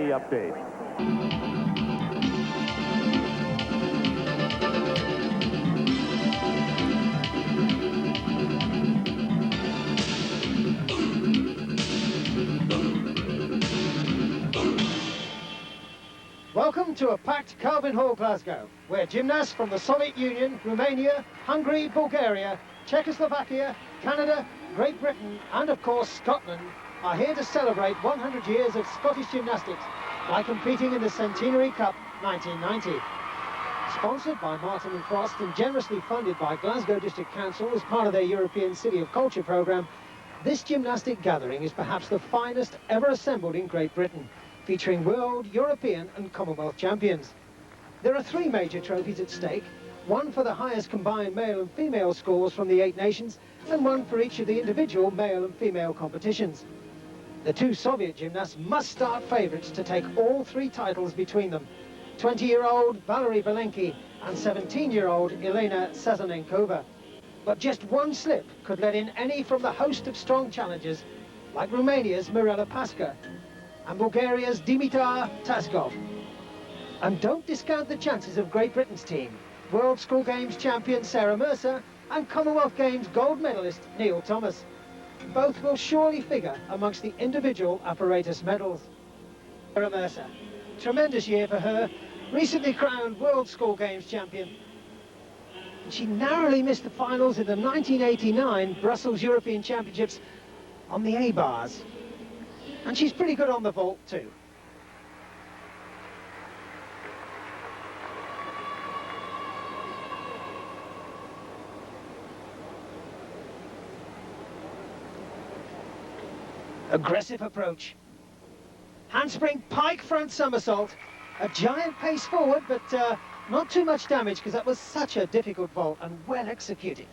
update. Welcome to a packed Calvin Hall, Glasgow, where gymnasts from the Soviet Union, Romania, Hungary, Bulgaria, Czechoslovakia, Canada, Great Britain, and of course Scotland are here to celebrate 100 years of Scottish gymnastics by competing in the Centenary Cup 1990. Sponsored by Martin and Frost and generously funded by Glasgow District Council as part of their European City of Culture programme, this gymnastic gathering is perhaps the finest ever assembled in Great Britain, featuring world, European and Commonwealth champions. There are 3 major trophies at stake, one for the highest combined male and female scores from the 8 nations, and one for each of the individual male and female competitions. The 2 Soviet gymnasts must start favourites to take all 3 titles between them. 20-year-old Valery Belenki and 17-year-old Elena Sazanenkova. But just one slip could let in any from the host of strong challengers, like Romania's Mirela Pasca and Bulgaria's Dimitar Taskov. And don't discount the chances of Great Britain's team, World School Games champion Sarah Mercer and Commonwealth Games gold medalist Neil Thomas. Both will surely figure amongst the individual apparatus medals. Sarah Mercer, tremendous year for her, recently crowned World School Games champion. And she narrowly missed the finals in the 1989 Brussels European Championships on the A-bars. And she's pretty good on the vault too. Aggressive approach. Handspring pike front somersault. A giant pace forward, but not too much damage because that was such a difficult vault and well executed.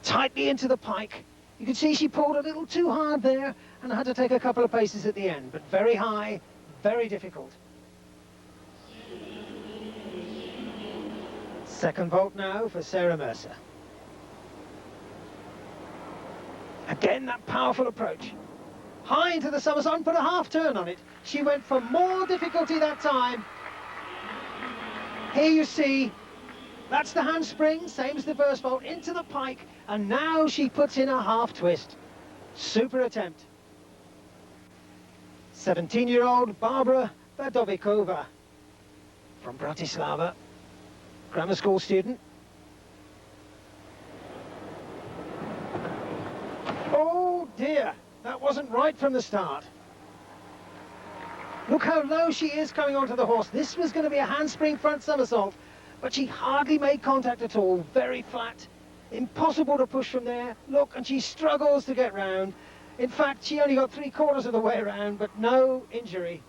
Tightly into the pike. You can see she pulled a little too hard there and had to take a couple of paces at the end, but very high, very difficult. Second vault now for Sarah Mercer. Again, that powerful approach. High into the somersault and put a half turn on it. She went for more difficulty that time. Here you see, that's the handspring, same as the first vault, into the pike, and now she puts in a half twist. Super attempt. 17-year-old Barbara Badovikova from Bratislava, grammar school student. Oh dear, that wasn't right from the start. Look how low she is coming onto the horse. This was going to be a handspring front somersault, but she hardly made contact at all. Very flat, impossible to push from there. Look, and she struggles to get round. In fact, she only got 3/4 of the way around, but no injury.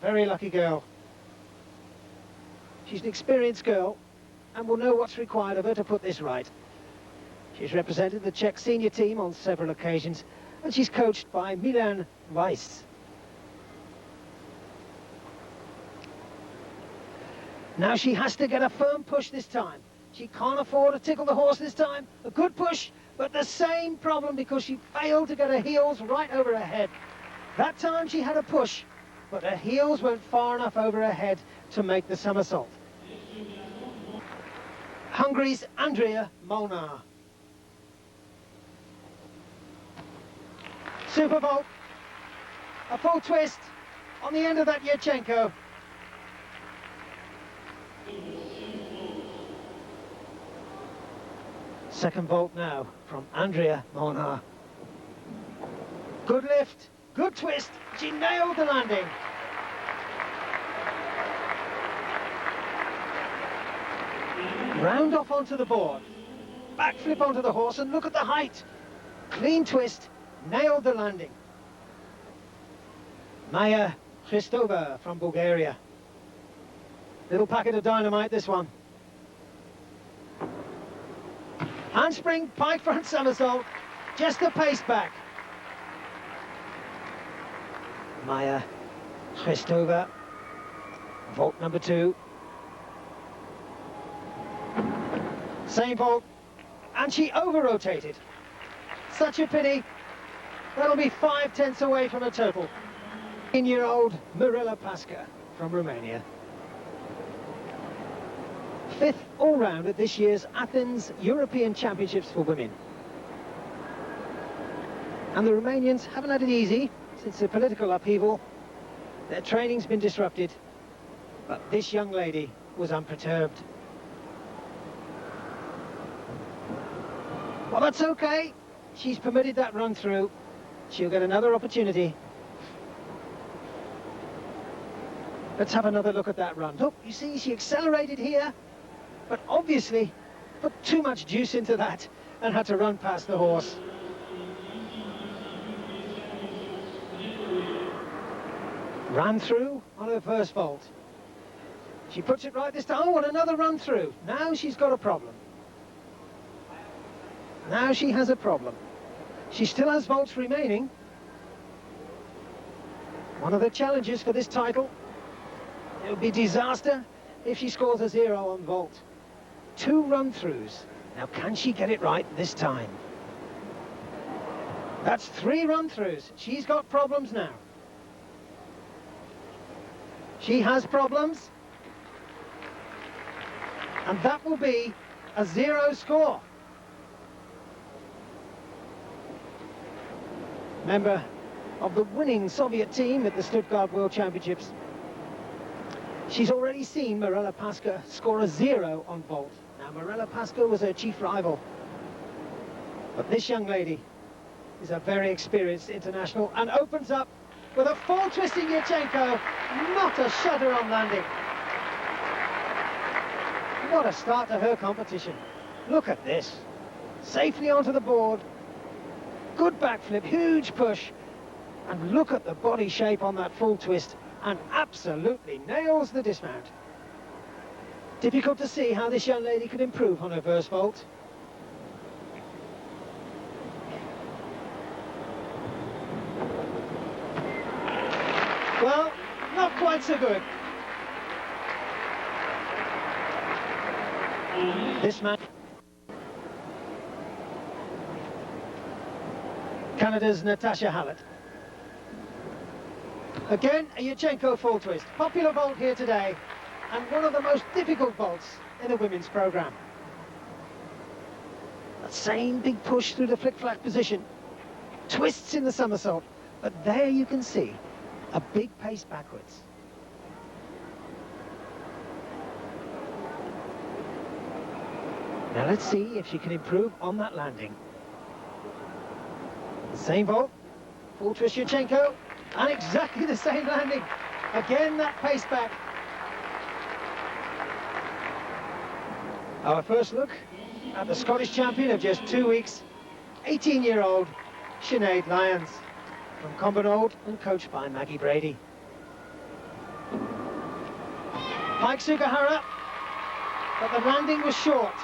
Very lucky girl. She's an experienced girl and will know what's required of her to put this right. She's represented the Czech senior team on several occasions, and she's coached by Milan Weiss. Now she has to get a firm push this time. She can't afford to tickle the horse this time. A good push, but the same problem because she failed to get her heels right over her head. That time she had a push, but her heels weren't far enough over her head to make the somersault. Hungary's Andrea Molnar. Super vault. A full twist on the end of that Yurchenko. Second vault now from Andrea Molnar. Good lift, good twist. She nailed the landing. Round off onto the board. Backflip onto the horse and look at the height. Clean twist, nailed the landing. Maya Christova from Bulgaria. Little packet of dynamite, this one. Handspring, pike front somersault, just a pace back. Maya Christova, vault number 2. Same vault, and she over-rotated. Such a pity. That'll be 5/10 away from a total. 18-year-old Mirela Pasca from Romania. 5th all-round at this year's Athens European Championships for women. And the Romanians haven't had it easy since the political upheaval. Their training's been disrupted, but this young lady was unperturbed. Well, that's okay. She's permitted that run through. She'll get another opportunity. Let's have another look at that run. Look, you see, she accelerated here, but obviously put too much juice into that and had to run past the horse. Ran through on her first vault. She puts it right this time. Oh, and another run through. Now she's got a problem. Now she has a problem. She still has vaults remaining. One of the challenges for this title. It would be disaster if she scores a 0 on vault. 2 run-throughs. Now, can she get it right this time? That's 3 run-throughs. She's got problems now. She has problems. And that will be a 0 score. Member of the winning Soviet team at the Stuttgart World Championships. She's already seen Mirela Pasca score a 0 on vault. Now, Mirela Pasca was her chief rival. But this young lady is a very experienced international and opens up with a full twisting Yurchenko, not a shudder on landing. What a start to her competition. Look at this. Safely onto the board. Good backflip, huge push. And look at the body shape on that full twist. And absolutely nails the dismount. Difficult to see how this young lady could improve on her first vault. Well, not quite so good. This man, Canada's Natasha Hallett. Again, a Yurchenko full twist. Popular vault here today, and one of the most difficult vaults in the women's programme. That same big push through the flick-flack position. Twists in the somersault, but there you can see a big pace backwards. Now let's see if she can improve on that landing. The same vault, full twist Yurchenko. And exactly the same landing. Again, that pace back. Our first look at the Scottish champion of just 2 weeks, 18-year-old Sinead Lyons, from Cumbernauld and coached by Maggie Brady. Mike Sugahara, but the landing was short.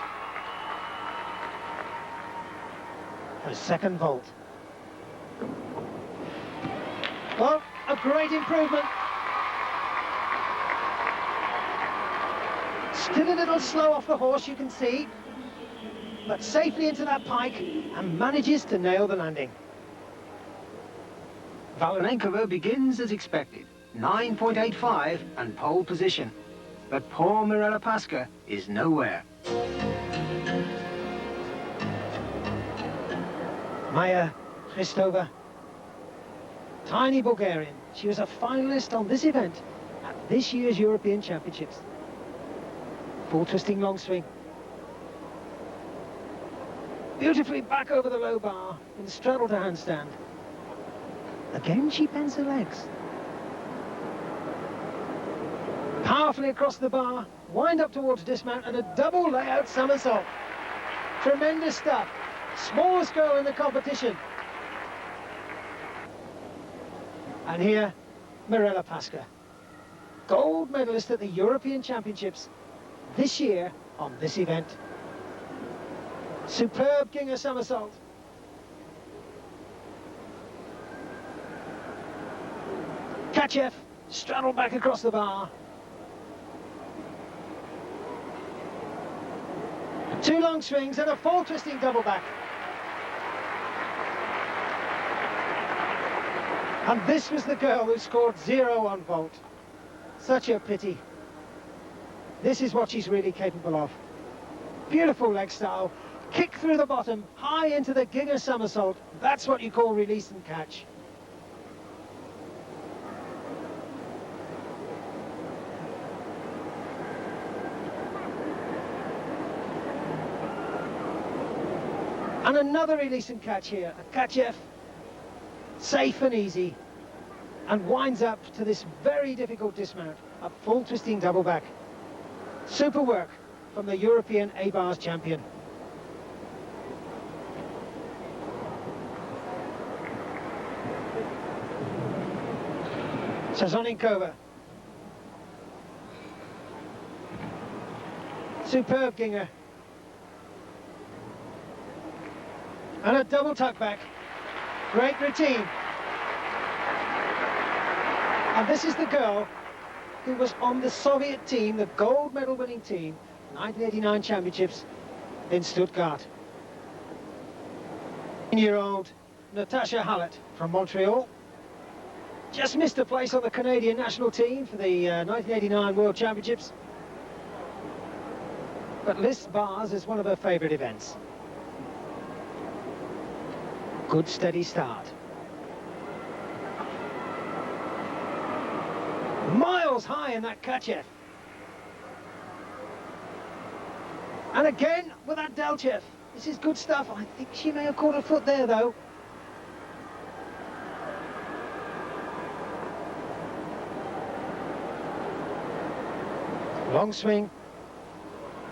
Her second vault. Well, a great improvement. Still a little slow off the horse, you can see, but safely into that pike and manages to nail the landing. Valenkova begins as expected, 9.85 and pole position. But poor Mirela Pasca is nowhere. Maya Christova. Tiny Bulgarian. She was a finalist on this event at this year's European Championships. Full twisting long swing. Beautifully back over the low bar in straddle to handstand. Again she bends her legs. Powerfully across the bar, wind up towards dismount and a double layout somersault. Tremendous stuff. Smallest girl in the competition. And here, Mirela Pasca, gold medalist at the European Championships this year on this event. Superb Ginger somersault. Kachev, straddle back across the bar. 2 long swings and a full twisting double back. And this was the girl who scored 0 on vault. Such a pity. This is what she's really capable of. Beautiful leg style, kick through the bottom, high into the Giga somersault. That's what you call release and catch. And another release and catch here, a catch F, safe and easy, and winds up to this very difficult dismount, a full twisting double back. Super work from the European A-bars champion. Sazonikova. Superb Ginger. And a double tuck back. Great routine. And this is the girl who was on the Soviet team, the gold medal winning team, 1989 championships in Stuttgart. 10-year-old Natasha Hallett from Montreal. Just missed a place on the Canadian national team for the 1989 World Championships. But lists bars is one of her favourite events. Good steady start. Miles high in that Kachev. And again with that Delchev. This is good stuff. I think she may have caught her foot there though. Long swing.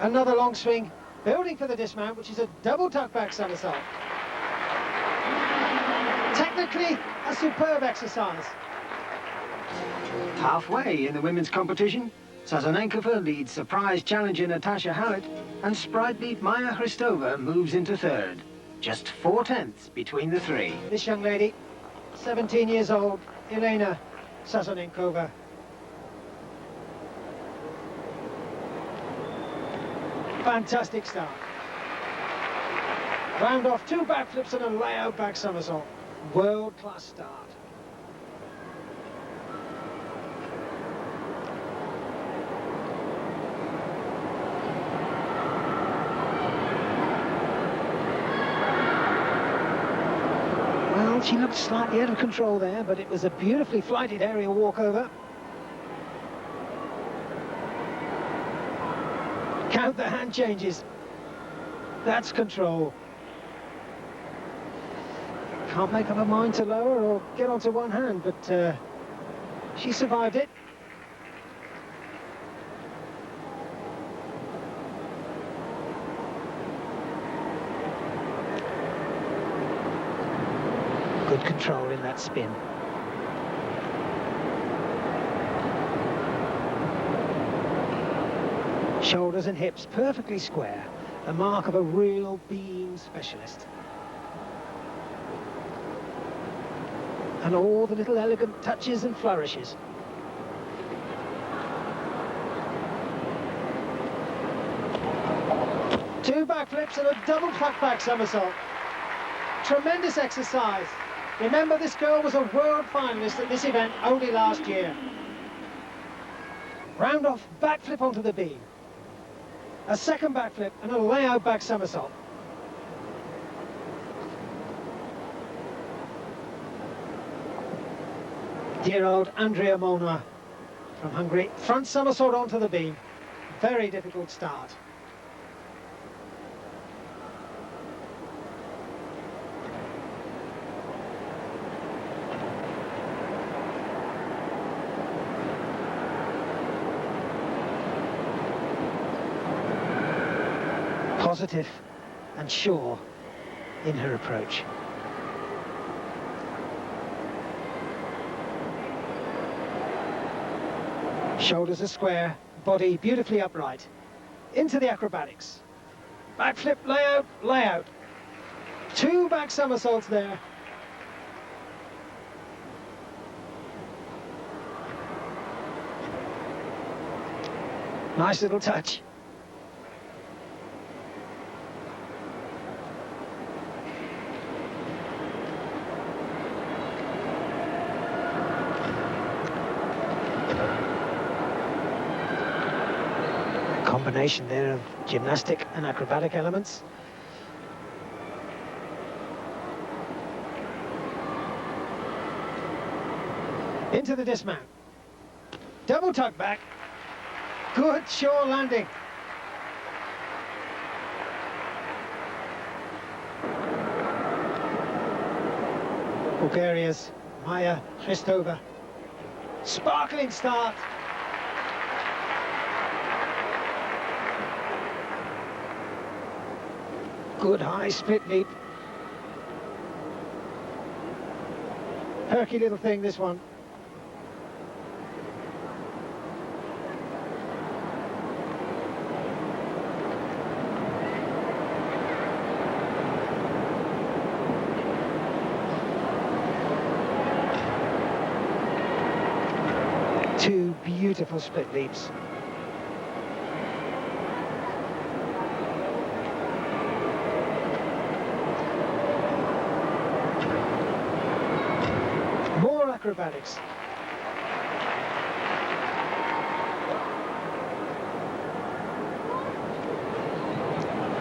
Another long swing. Building for the dismount, which is a double tuck back somersault. Technically, a superb exercise. Halfway in the women's competition, Sazonikova leads surprise challenger Natasha Hallett, and sprightly Maya Hristova moves into third. Just 4/10 between the three. This young lady, 17 years old, Elena Sazonikova. Fantastic start. Round off 2 backflips and a layout back somersault. World-class start. Well, she looked slightly out of control there, but it was a beautifully flighted aerial walkover. Count the hand changes. That's control. Can't make up her mind to lower or get onto one hand, but she survived it. Good control in that spin. Shoulders and hips perfectly square, the mark of a real beam specialist. And all the little elegant touches and flourishes. Two backflips and a double tuck back somersault. Tremendous exercise. Remember, this girl was a world finalist at this event only last year. Round off, backflip onto the beam. A second backflip and a layout back somersault. Dear old Andrea Molnar from Hungary. Front somersault onto the beam. Very difficult start. Positive and sure in her approach. Shoulders are square, body beautifully upright. Into the acrobatics. Backflip, layout, layout. Two back somersaults there. Nice little touch. combination there of gymnastic and acrobatic elements. Into the dismount. Double tuck back. Good shore landing. Bulgaria's Maya Christova. Sparkling start. Good high split leap. Perky little thing, this one. Two beautiful split leaps. More acrobatics.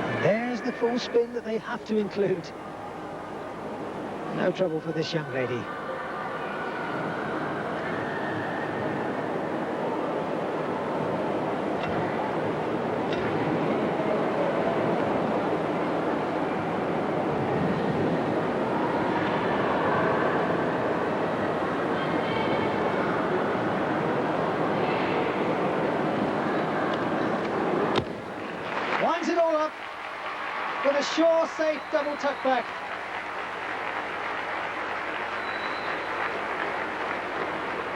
And there's the full spin that they have to include. No trouble for this young lady. Winds it all up with a sure, safe double tuck back.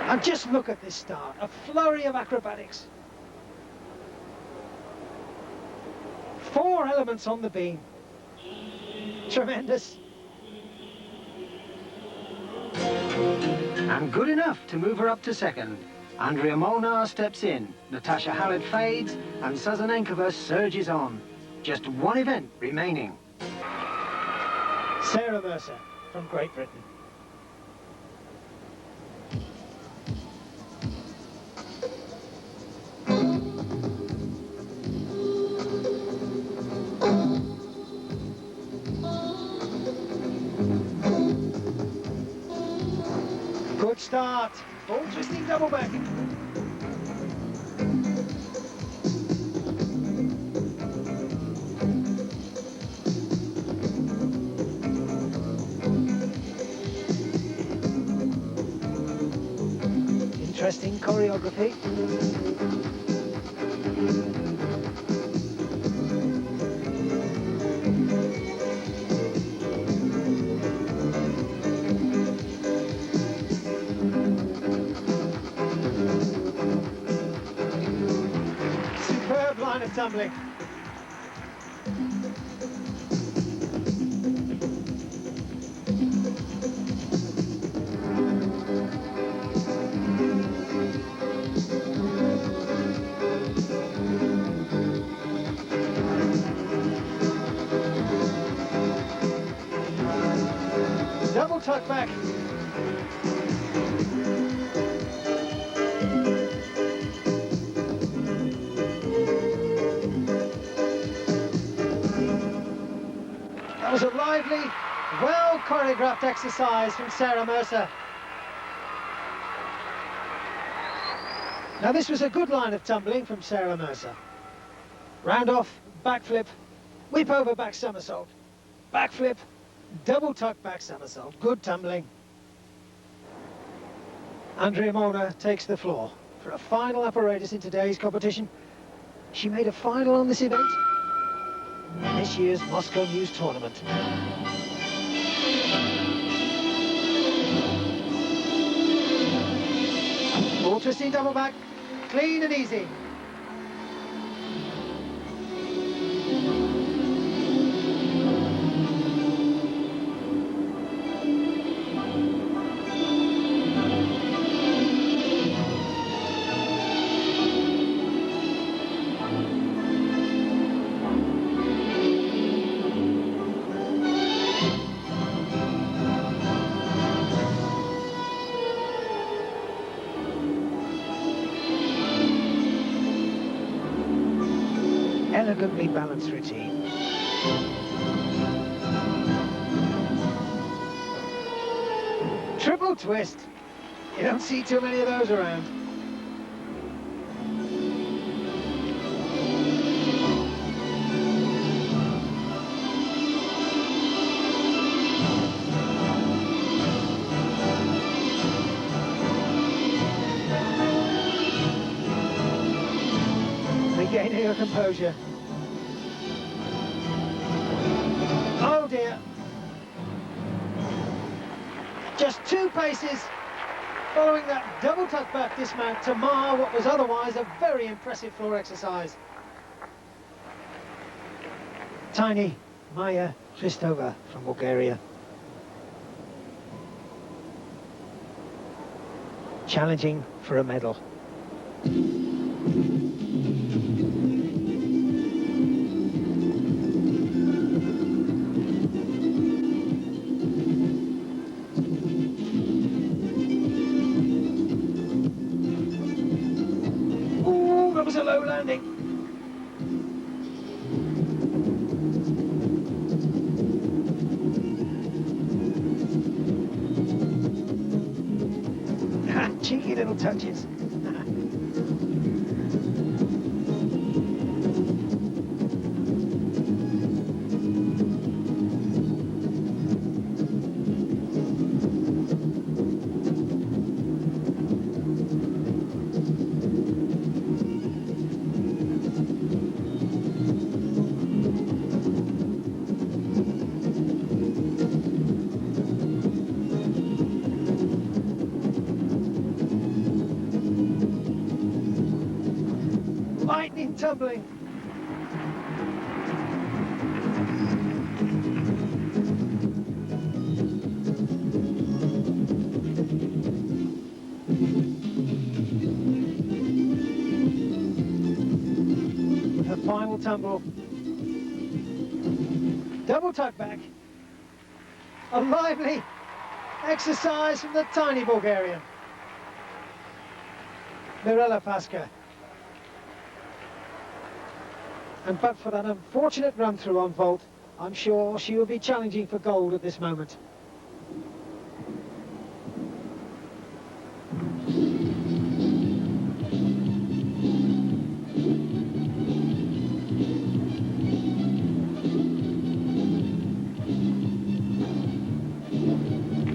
And just look at this start, a flurry of acrobatics. 4 elements on the beam. Tremendous. And good enough to move her up to second. Andrea Molnar steps in, Natasha Hallett fades, and Sazanenkova surges on. Just one event remaining. Sarah Mercer from Great Britain. Good start. Full twisting double back. Interesting choreography. Superb line of tumbling. Double tuck back. That was a lively, well choreographed exercise from Sarah Mercer. Now this was a good line of tumbling from Sarah Mercer. Round off, backflip, whip over back somersault, backflip, double tuck back somersault. Good tumbling. Andrea Molnar takes the floor for a final apparatus in today's competition. She made a final on this event in this year's Moscow News Tournament. Full twisting double back, clean and easy. elegantly balanced routine. Triple twist. You don't see too many of those around. Regaining her composure. Oh dear. Just 2 paces following that double tuck back dismount to mar what was otherwise a very impressive floor exercise. Tiny Maya Christova from Bulgaria. Challenging for a medal. That was a low landing. Cheeky little touches. Lightning tumbling. Her final tumble. Double tuck back. A lively exercise from the tiny Bulgarian. Mirela Paska. And but for that unfortunate run-through on vault, I'm sure she will be challenging for gold at this moment.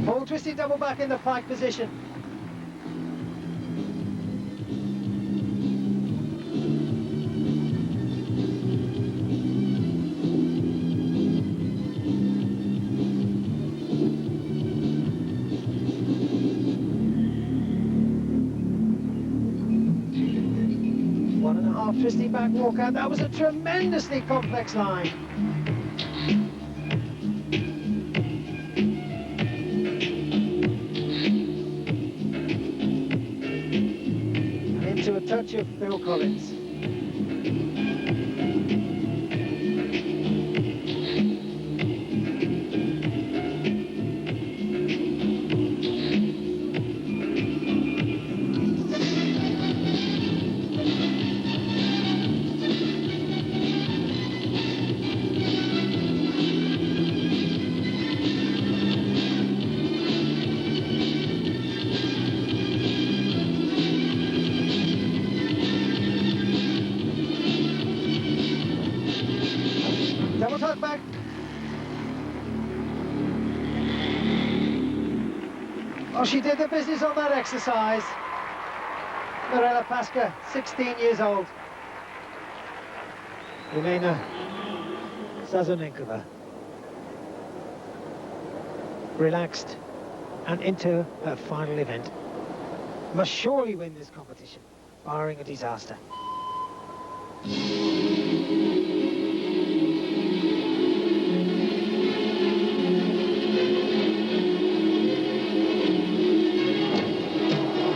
Full twisting double back in the pike position. Twisting back walkout. That was a tremendously complex line. And into a touch of Phil Collins. Double tuck back. Oh, she did the business on that exercise. Mirela Paska, 16 years old. Elena Sazonenkova. Relaxed and into her final event. Must surely win this competition, barring a disaster.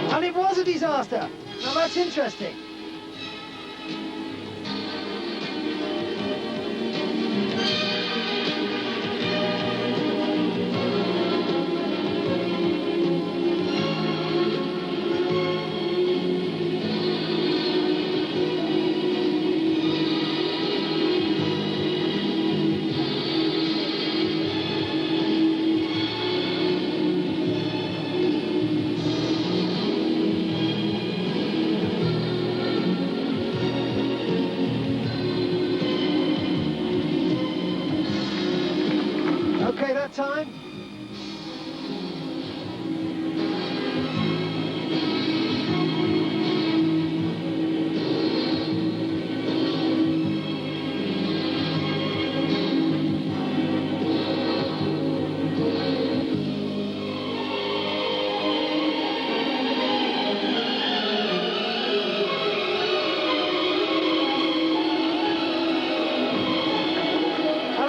And it was a disaster. Now that's interesting. time.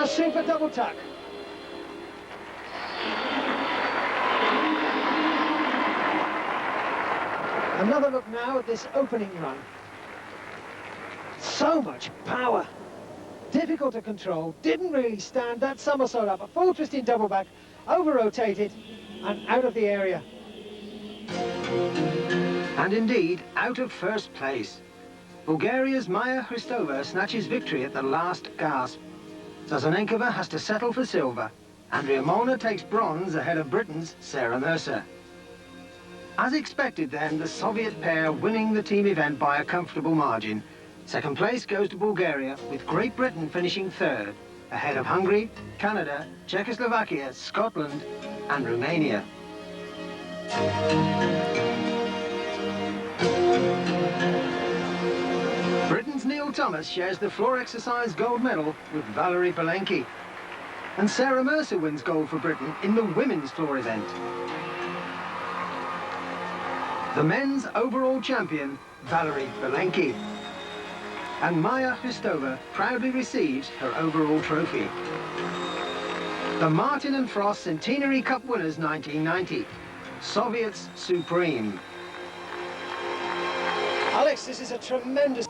Super double tuck. Another look now at this opening run. So much power. Difficult to control, didn't really stand that somersault up. A full twisting double back, over-rotated and out of the area. And indeed, out of first place. Bulgaria's Maya Hristova snatches victory at the last gasp. Sazanenkova has to settle for silver. Andrea Molnar takes bronze ahead of Britain's Sarah Mercer. As expected then, the Soviet pair winning the team event by a comfortable margin. Second place goes to Bulgaria, with Great Britain finishing third, ahead of Hungary, Canada, Czechoslovakia, Scotland and Romania. Britain's Neil Thomas shares the floor exercise gold medal with Valerie Belenki. And Sarah Mercer wins gold for Britain in the women's floor event. The men's overall champion, Valerie Belenki. And Maya Hristova proudly receives her overall trophy. The Martin and Frost Centenary Cup winners 1990. Soviets supreme. Alex, this is a tremendous...